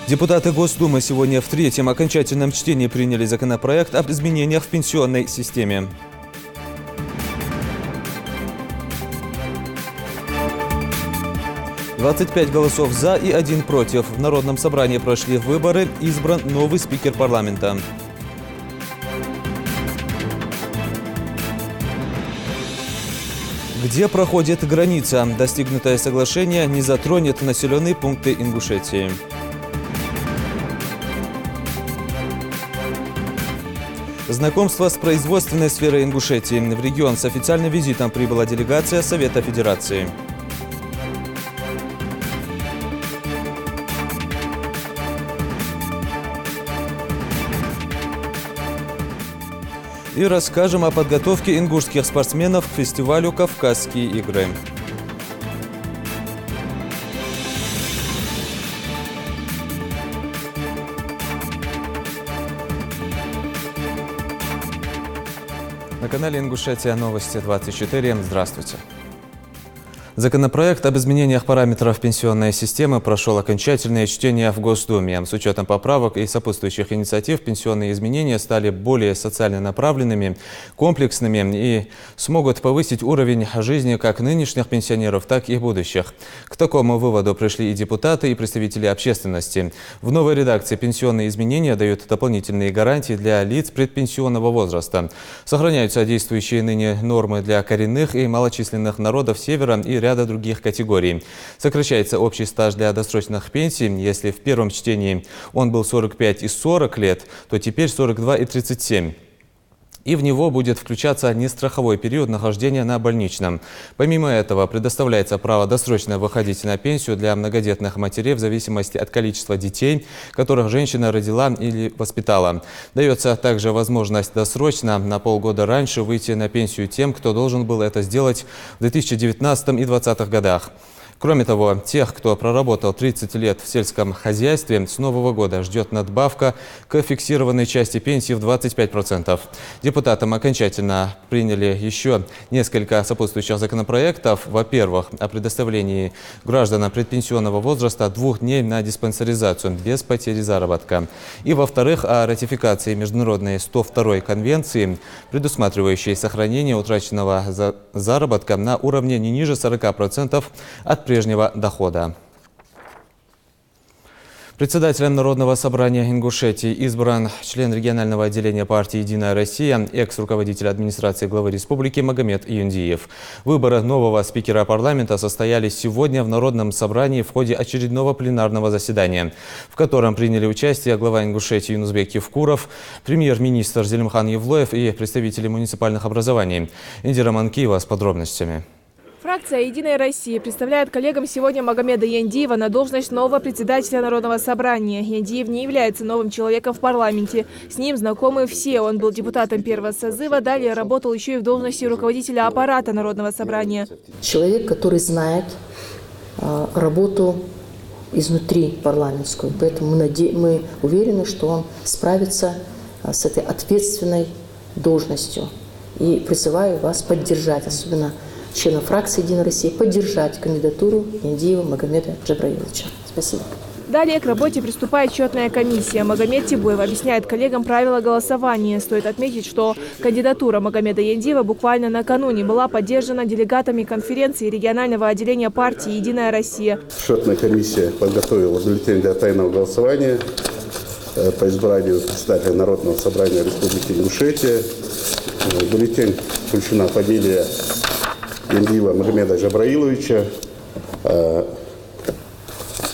Депутаты Госдумы сегодня в третьем окончательном чтении приняли законопроект об изменениях в пенсионной системе. – 25 голосов «за» и 1 против. В Народном собрании прошли выборы, избран новый спикер парламента. Где проходит граница? Достигнутое соглашение не затронет населенные пункты Ингушетии. Знакомство с производственной сферой Ингушетии. В регион с официальным визитом прибыла делегация Совета Федерации. И расскажем о подготовке ингушских спортсменов к фестивалю «Кавказские игры». На канале Ингушетия Новости 24. Здравствуйте. Законопроект об изменениях параметров пенсионной системы прошел окончательное чтение в Госдуме. С учетом поправок и сопутствующих инициатив пенсионные изменения стали более социально направленными, комплексными и смогут повысить уровень жизни как нынешних пенсионеров, так и будущих. К такому выводу пришли и депутаты, и представители общественности. В новой редакции пенсионные изменения дают дополнительные гарантии для лиц предпенсионного возраста. Сохраняются действующие ныне нормы для коренных и малочисленных народов Севера и ряда других категорий. Сокращается общий стаж для досрочных пенсий. Если в первом чтении он был 45 и 40 лет, то теперь 42 и 37. И в него будет включаться нестраховой период нахождения на больничном. Помимо этого, предоставляется право досрочно выходить на пенсию для многодетных матерей в зависимости от количества детей, которых женщина родила или воспитала. Дается также возможность досрочно на полгода раньше выйти на пенсию тем, кто должен был это сделать в 2019 и 2020 годах. Кроме того, тех, кто проработал 30 лет в сельском хозяйстве, с нового года ждет надбавка к фиксированной части пенсии в 25%. Депутатам окончательно приняли еще несколько сопутствующих законопроектов. Во-первых, о предоставлении гражданам предпенсионного возраста 2 дней на диспансеризацию без потери заработка. И во-вторых, о ратификации Международной 102-й конвенции, предусматривающей сохранение утраченного заработка на уровне не ниже 40% от прежнего дохода. Председателем Народного собрания Ингушетии избран член регионального отделения партии «Единая Россия», экс-руководитель администрации главы республики Магомед Юндиев. Выборы нового спикера парламента состоялись сегодня в Народном собрании в ходе очередного пленарного заседания, в котором приняли участие глава Ингушетии Юнузбек Евкуров, премьер-министр Зелимхан Евлоев и представители муниципальных образований. Индира Манкиева с подробностями. Фракция «Единая Россия» представляет коллегам сегодня Магомеда Юндиева на должность нового председателя Народного собрания. Юндиев не является новым человеком в парламенте. С ним знакомы все. Он был депутатом первого созыва, далее работал еще и в должности руководителя аппарата Народного собрания. Человек, который знает работу изнутри парламентскую. Поэтому мы уверены, что он справится с этой ответственной должностью. И призываю вас поддержать, особенно членов фракции «Единая Россия», поддержать кандидатуру Юндиева Магомеда Джабраиловича. Спасибо. Далее к работе приступает счетная комиссия. Магомед Тибуев объясняет коллегам правила голосования. Стоит отметить, что кандидатура Магомеда Юндиева буквально накануне была поддержана делегатами конференции регионального отделения партии «Единая Россия». Счетная комиссия подготовила бюллетень для тайного голосования по избранию председателя Народного собрания Республики Ингушетия. В бюллетень включена фамилия Юндиева Магомеда Джабраиловича,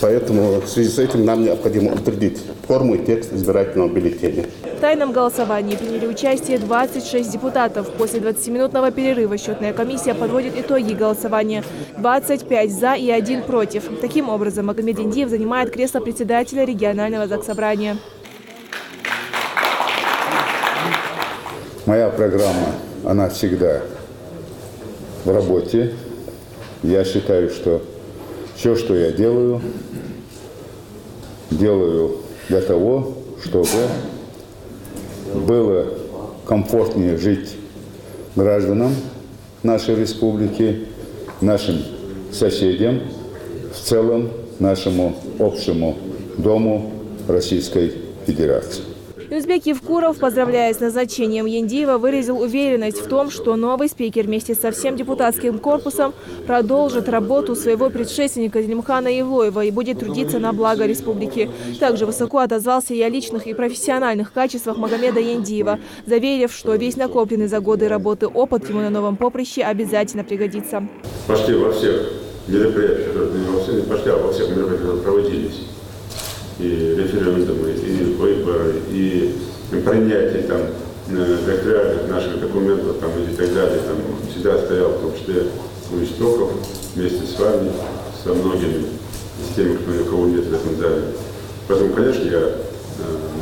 поэтому в связи с этим нам необходимо утвердить форму и текст избирательного бюллетеня. В тайном голосовании приняли участие 26 депутатов. После 20-минутного перерыва счетная комиссия подводит итоги голосования. 25 за и 1 против. Таким образом, Магомед Юндиев занимает кресло председателя регионального заксобрания. Моя программа, она всегда в работе. Я считаю, что все, что я делаю для того, чтобы было комфортнее жить гражданам нашей республики, нашим соседям, в целом нашему общему дому Российской Федерации. Узбек Евкуров, поздравляя с назначением Яндиева, выразил уверенность в том, что новый спикер вместе со всем депутатским корпусом продолжит работу своего предшественника Зелимхана Евлоева и будет трудиться на благо республики. Также высоко отозвался и о личных и профессиональных качествах Магомеда Яндиева, заверив, что весь накопленный за годы работы опыт ему на новом поприще обязательно пригодится. Почти во всех мероприятиях, почти во всех мероприятиях проводились. И референдумы, и выборы, и принятие там доклядов наших документов там, и так далее. Там, всегда стоял в том числе у истоков вместе с вами, со многими, с теми, кого нет в этом зале. Поэтому, конечно, я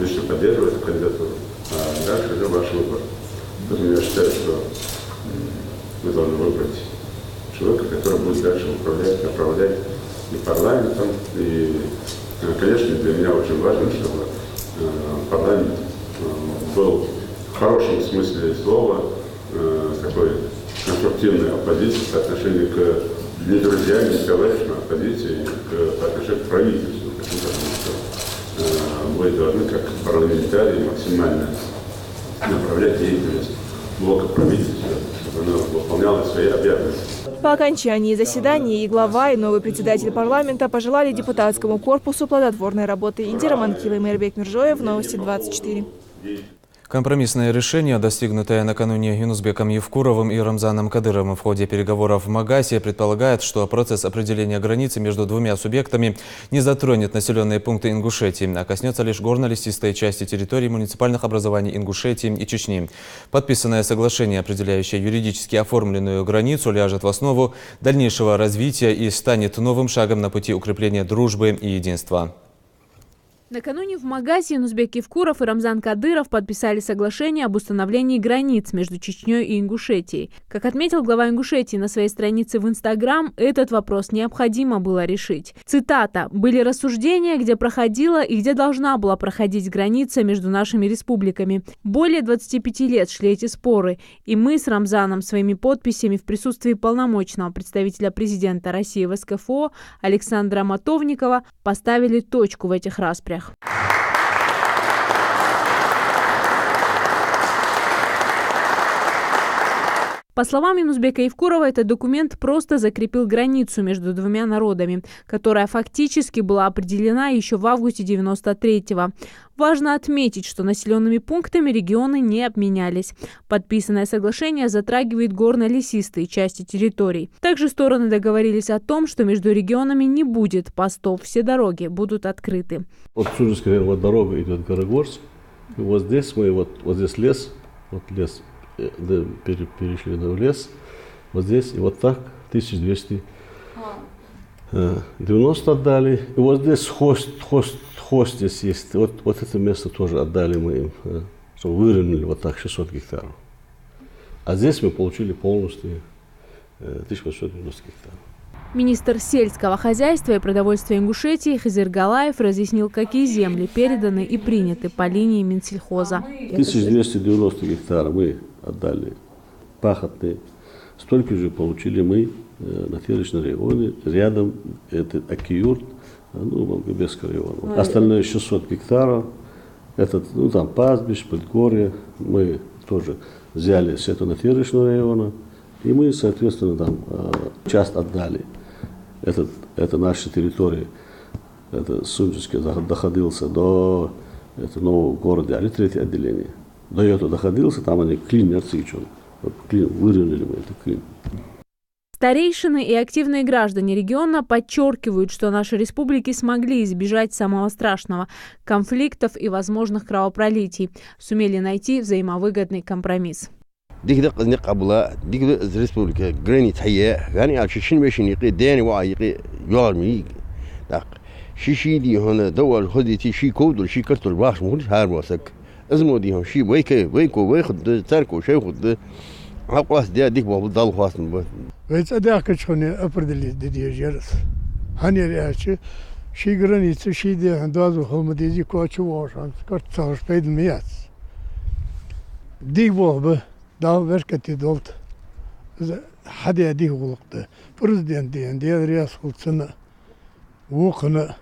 лично поддерживаю эту кандидатуру, а дальше уже ваш выбор. Поэтому я считаю, что мы должны выбрать человека, который будет дальше управлять, направлять и парламентом, и конечно, для меня очень важно, чтобы парламент был в хорошем смысле слова такой конструктивной оппозиции по отношению к не друзьям, не товарищам, а оппозиции по отношению к правительству. Потому что вы должны, как парламентарии, максимально направлять деятельность блока правительства, чтобы она выполняла свои обязанности. По окончании заседания и глава, и новый председатель парламента пожелали депутатскому корпусу плодотворной работы. Индира Манкива и Мейрбек Миржоев, Новости 24. Компромиссное решение, достигнутое накануне Юнусбеком Евкуровым и Рамзаном Кадыровым в ходе переговоров в Магасе, предполагает, что процесс определения границы между двумя субъектами не затронет населенные пункты Ингушетии, а коснется лишь горно-лесистой части территории муниципальных образований Ингушетии и Чечни. Подписанное соглашение, определяющее юридически оформленную границу, ляжет в основу дальнейшего развития и станет новым шагом на пути укрепления дружбы и единства. Накануне в Магасе Юнусбек Евкуров и Рамзан Кадыров подписали соглашение об установлении границ между Чечней и Ингушетией. Как отметил глава Ингушетии на своей странице в Инстаграм, этот вопрос необходимо было решить. Цитата: «Были рассуждения, где проходила и где должна была проходить граница между нашими республиками. Более 25 лет шли эти споры, и мы с Рамзаном своими подписями в присутствии полномочного представителя президента России в СКФО Александра Матовникова поставили точку в этих распрях». По словам Юнусбека Евкурова, этот документ просто закрепил границу между двумя народами, которая фактически была определена еще в августе 1993-го. Важно отметить, что населенными пунктами регионы не обменялись. Подписанное соглашение затрагивает горно-лесистые части территорий. Также стороны договорились о том, что между регионами не будет постов, все дороги будут открыты. Вот Суджинская вот дорога идет в Горогорск, и вот здесь мы, вот здесь лес, вот лес. Перешли в лес, вот здесь, и вот так 1290 отдали. И вот здесь хвост здесь есть. Вот это место тоже отдали мы им, чтобы выровняли вот так 600 гектаров. А здесь мы получили полностью 1890 гектаров. Министр сельского хозяйства и продовольствия Ингушетии Хизир Галаев разъяснил, какие земли переданы и приняты по линии Минсельхоза. 1290 гектаров мы отдали пахотные. Столько же получили мы на фермерном районе, рядом это Акиюрт, Волгобесский район. Остальные 600 гектаров, это там пастбищ, предгорье, мы тоже взяли с этого на фермерного района, и мы, соответственно, там часть отдали. Это наша территория, это Суджинский доходился до нового города, или третье отделение. До этого доходился, там они клин не отсечен. Выровняли мы этот клин. Старейшины и активные граждане региона подчеркивают, что наши республики смогли избежать самого страшного – конфликтов и возможных кровопролитий, сумели найти взаимовыгодный компромисс. ديك قبل ديك الريسبوبليكا جرينيت حياة يعني على شين ماشي يقي داني وعيقي يارمي داق شي دي هنا دول خديتي شي كودل شي كرتل باش مولش هارباسك ازمو دي هم شي ويكو ويخد تاركو شي خد عقواس ديك بابو ضل خاصن ويت اداك شوني ابردلي دي جرس هاني رياتش شي جرينيت شي دي هندازو هم دي كوتشو واشان كرت صار بيد ميات ديك بابو دا وركتي دولت حدا دي غلقته بريزيدنت دي رئيس خلصنا وقنا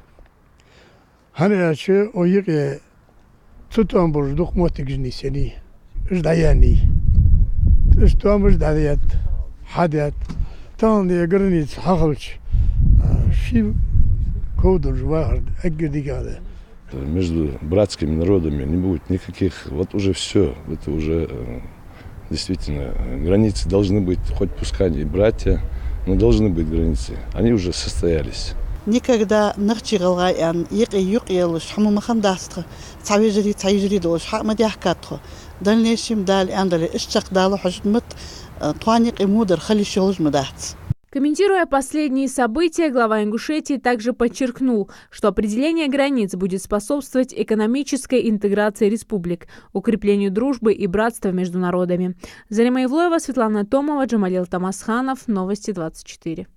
Ханячи ойиге цутон бур духмотик жнисени. Ждаяни. Что мы ждали хадят. Там я границ хахалч. Ши кодур жвахар аггидигада. Между братскими народами не будет никаких, вот уже все, это уже действительно границы должны быть, хоть пускай не братья, но должны быть границы, они уже состоялись. Никогда нахчигалгаян юк-юк-елуш, хамумахандастра, цавижри долуш, хамадяхкатхо, дальнейшим дали андали, ишчакдалу хажмат, туаник и мудр, халишолж мадахц. Комментируя последние события, глава Ингушетии также подчеркнул, что определение границ будет способствовать экономической интеграции республик, укреплению дружбы и братства между народами. Зарима Ивлоева, Светлана Томова, Джамалил Тамасханов. Новости 24.